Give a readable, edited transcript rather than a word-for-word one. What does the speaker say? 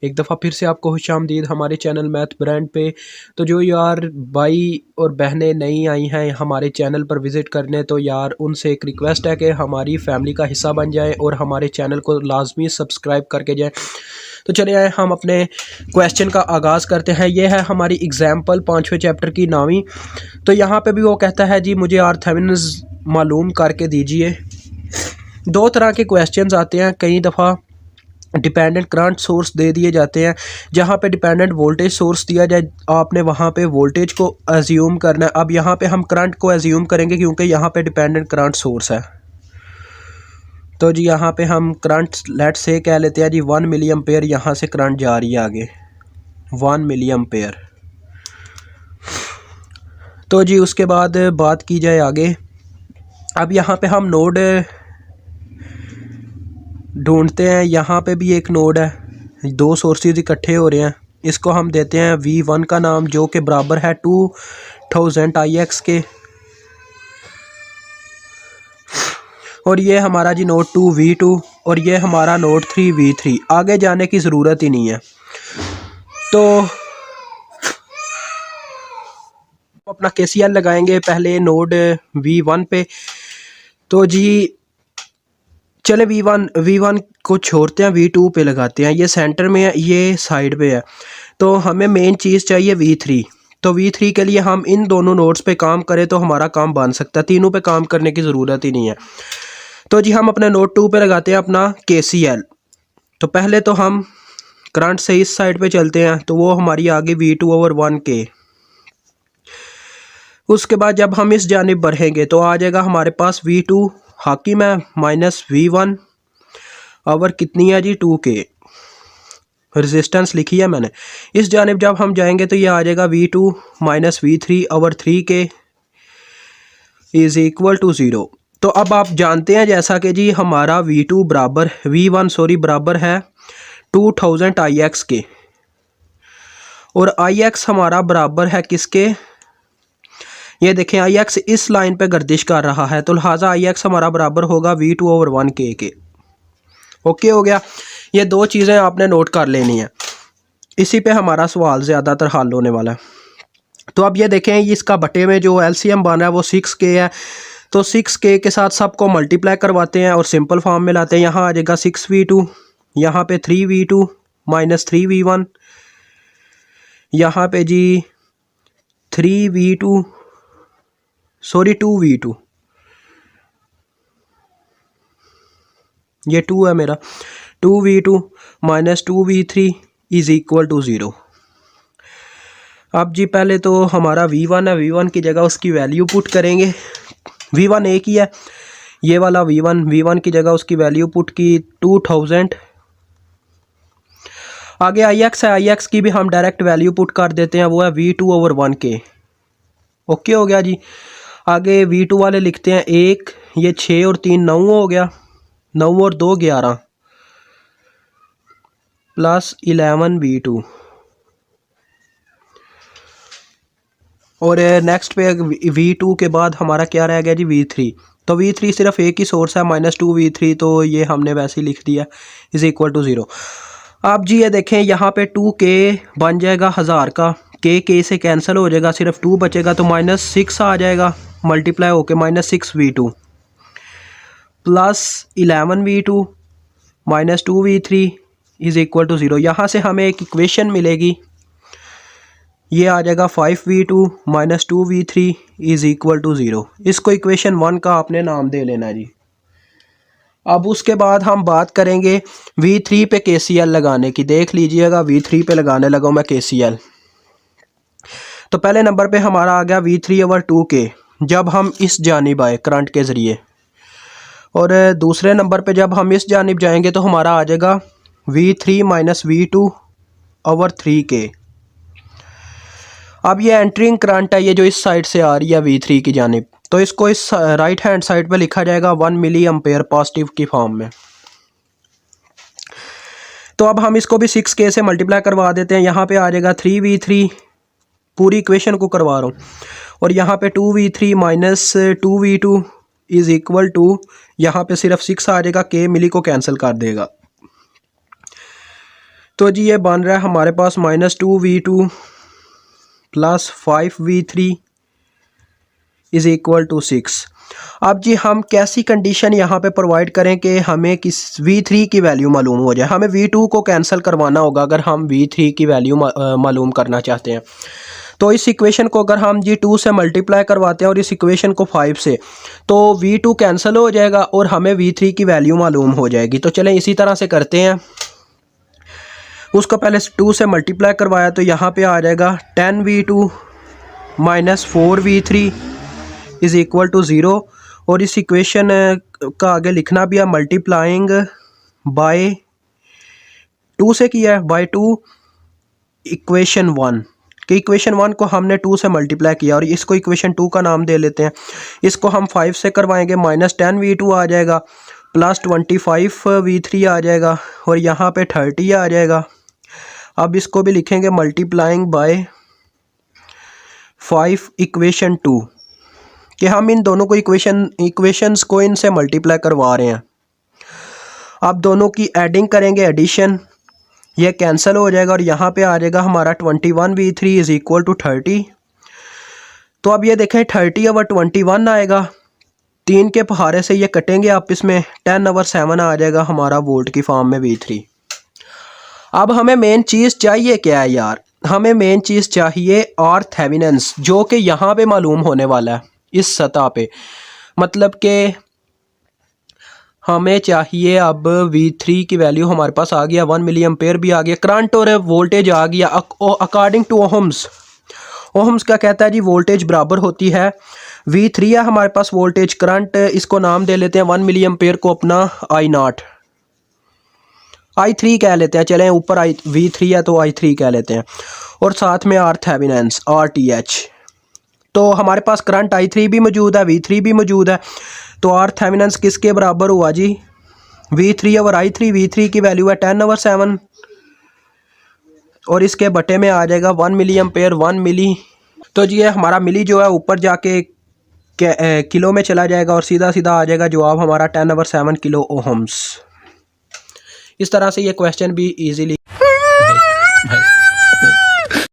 एक दफ़ा फिर से आपको खुशामदीद हमारे चैनल मैथ ब्रांड पे। तो जो यार भाई और बहनें नई आई हैं हमारे चैनल पर विज़िट करने, तो यार उनसे एक रिक्वेस्ट है कि हमारी फैमिली का हिस्सा बन जाएं और हमारे चैनल को लाजमी सब्सक्राइब करके जाएं। तो चलिए आए हम अपने क्वेश्चन का आगाज़ करते हैं। ये है हमारी एग्जाम्पल 5वें चैप्टर की 9वीं। तो यहाँ पे भी वो कहता है जी मुझे आर्थेमिनस मालूम करके दीजिए। दो तरह के क्वेश्चंस आते हैं, कई दफ़ा डिपेंडेंट करंट सोर्स दे दिए जाते हैं। जहाँ पे डिपेंडेंट वोल्टेज सोर्स दिया जाए आपने वहाँ पे वोल्टेज को एज्यूम करना है। अब यहाँ पे हम करंट को एज्यूम करेंगे क्योंकि यहाँ पे डिपेंडेंट करंट सोर्स है। तो जी यहाँ पे हम करंट लेट से कह लेते हैं जी 1 मिली एम्पेयर यहाँ से करंट जा रही है आगे 1 मिली एम्पेयर। तो जी उसके बाद बात की जाए आगे। अब यहाँ पे हम नोड ढूंढते हैं। यहाँ पे भी एक नोड है, दो सोर्सेज इकट्ठे हो रहे हैं। इसको हम देते हैं V1 का नाम जो कि बराबर है 2000 IX के। और ये हमारा जी नोड 2 V2 और ये हमारा नोड 3 V3। आगे जाने की ज़रूरत ही नहीं है। तो अपना KCL लगाएंगे पहले नोड V1 पे। तो जी चले V1 को छोड़ते हैं, V2 पे लगाते हैं। ये सेंटर में है, ये साइड पे है। तो हमें मेन चीज़ चाहिए V3। तो V3 के लिए हम इन दोनों नोड्स पे काम करें तो हमारा काम बन सकता है, तीनों पे काम करने की ज़रूरत ही नहीं है। तो जी हम अपने नोड 2 पे लगाते हैं अपना KCL। तो पहले तो हम करंट से इस साइड पे चलते हैं, तो वो हमारी आगे V2/1 के। उसके बाद जब हम इस जानिब बढ़ेंगे तो आ जाएगा हमारे पास V2 हाकिम है माइनस V1 और कितनी है जी 2K। रेजिस्टेंस लिखी है मैंने। इस जानिब जब हम जाएंगे तो ये आ जाएगा V2 माइनस V3 और 3K इज़ इक्वल टू 0। तो अब आप जानते हैं जैसा कि जी हमारा V1 बराबर है 2000 IX के और IX हमारा बराबर है किसके, ये देखें IX इस लाइन पे गर्दिश कर रहा है, तो लिहाजा IX हमारा बराबर होगा V2/1K के। ओके हो गया। ये दो चीज़ें आपने नोट कर लेनी है, इसी पे हमारा सवाल ज़्यादातर हल होने वाला है। तो अब ये देखें इसका बटे में जो LCM बन रहा है वो 6K है। तो 6K के साथ सबको मल्टीप्लाई करवाते हैं और सिंपल फॉर्म में लाते हैं। यहाँ आ जाएगा 6V2, यहाँ पे 3V2 माइनस 3V1, यहाँ पे जी 2V2 ये 2 है मेरा, 2V2 minus 2V3 is equal to 0। अब जी पहले तो हमारा V1 है, V1 की जगह उसकी वैल्यू पुट करेंगे। V1 एक ही है, ये वाला V1 की जगह उसकी वैल्यू पुट की 2000। आगे IX है, IX की भी हम डायरेक्ट वैल्यू पुट कर देते हैं, वो है V2/1K। ओके हो गया जी। आगे V2 वाले लिखते हैं 1, ये 6 और 3 9 हो गया, 9 और 2 11 प्लस 11 V2। और नेक्स्ट पे V2 के बाद हमारा क्या रह गया जी V3। तो V3 सिर्फ एक ही सोर्स है -2V3, तो ये हमने वैसे ही लिख दिया इज़ इक्वल टू 0। अब जी ये देखें यहाँ पे 2K बन जाएगा 1000 का, K से कैंसिल हो जाएगा, सिर्फ 2 बचेगा तो -6 आ जाएगा मल्टीप्लाई होके -6V2 plus 11V2 minus 2V3 is equal to 0। यहाँ से हमें एक इक्वेशन मिलेगी, ये आ जाएगा 5V2 minus 2V3 is equal to 0। इसको इक्वेशन 1 का आपने नाम दे लेना जी। अब उसके बाद हम बात करेंगे V3 पे KCL लगाने की। देख लीजिएगा V3 पे लगाने लगा मैं KCL। तो पहले नंबर पे हमारा आ गया V3/2K जब हम इस जानिब आए करंट के ज़रिए, और दूसरे नंबर पे जब हम इस जानिब जाएंगे तो हमारा आ जाएगा V3 माइनस V2/3K। अब ये एंट्रिंग करंट है, ये जो इस साइड से आ रही है V3 की जानिब, तो इसको इस राइट हैंड साइड पे लिखा जाएगा 1 मिली एम्पेयर पॉजिटिव की फॉर्म में। तो अब हम इसको भी 6K से मल्टीप्लाई करवा देते हैं। यहाँ पे आ जाएगा 3V3, पूरी इक्वेशन को करवा रहा हूँ, और यहाँ पे 2V3 minus 2V2 is equal to, यहाँ पे सिर्फ 6 आ जाएगा, K मिली को कैंसिल कर देगा। तो जी ये बन रहा है हमारे पास -2v2 plus 5v3 is equal to 6। अब जी हम कैसी कंडीशन यहाँ पे प्रोवाइड करें कि हमें किस v3 की वैल्यू मालूम हो जाए। हमें v2 को कैंसिल करवाना होगा अगर हम v3 की वैल्यू मालूम करना चाहते हैं। तो इस इक्वेशन को अगर हम जी 2 से मल्टीप्लाई करवाते हैं और इस इक्वेशन को 5 से, तो v2 कैंसिल हो जाएगा और हमें v3 की वैल्यू मालूम हो जाएगी। तो चलें इसी तरह से करते हैं। उसको पहले 2 से मल्टीप्लाई करवाया तो यहाँ पे आ जाएगा 10v2 minus 4v3 is equal to 0। और इस इक्वेशन का आगे लिखना भी है मल्टीप्लाइंग बाय 2 से किया है, बाय 2 इक्वेशन 1 कि इक्वेशन 1 को हमने 2 से मल्टीप्लाई किया और इसको इक्वेशन 2 का नाम दे लेते हैं। इसको हम 5 से करवाएंगे, -10v2 आ जाएगा प्लस 25v3 आ जाएगा और यहाँ पे 30 आ जाएगा। अब इसको भी लिखेंगे मल्टीप्लाइंग बाय 5 इक्वेशन 2 कि हम इन दोनों को इक्वेशंस को इनसे मल्टीप्लाई करवा रहे हैं। अब दोनों की एडिंग करेंगे, एडिशन, ये कैंसिल हो जाएगा और यहाँ पे आ जाएगा हमारा 21v3 इज़ इक्वल टू 30। तो अब ये देखें 30 ओवर 21 आएगा, 3 के पहाड़े से ये कटेंगे आप, इसमें 10 ओवर 7 आ जाएगा हमारा वोल्ट की फॉर्म में v3। अब हमें मेन चीज़ चाहिए क्या है यार, हमें मेन चीज़ चाहिए RThevenin, जो कि यहाँ पे मालूम होने वाला है इस सतह पे। मतलब कि हमें चाहिए अब v3 की वैल्यू हमारे पास आ गया, 1 मिली एम्पेयर भी आ गया, करंट और वोल्टेज आ गया। अकॉर्डिंग टू ओहम्स क्या कहता है जी, वोल्टेज बराबर होती है v3 है हमारे पास वोल्टेज, करंट इसको नाम दे लेते हैं 1 मिली एम्पेयर को अपना I0, I3 कह लेते हैं, चलें ऊपर v3 है तो I3 कह लेते हैं, और साथ में RThevenin RTH। तो हमारे पास करंट I3 भी मौजूद है, v3 भी मौजूद है, तो RThevenin किसके बराबर हुआ जी, v3 ओवर I3। v3 की वैल्यू है 10 ओवर 7 और इसके बटे में आ जाएगा 1 मिली एम्पेयर 1 मिली। तो जी ये हमारा मिली जो है ऊपर जाके किलो में चला जाएगा और सीधा सीधा आ जाएगा जवाब हमारा 10 ओवर 7 किलो ओहम्स। इस तरह से ये क्वेश्चन भी ईजीली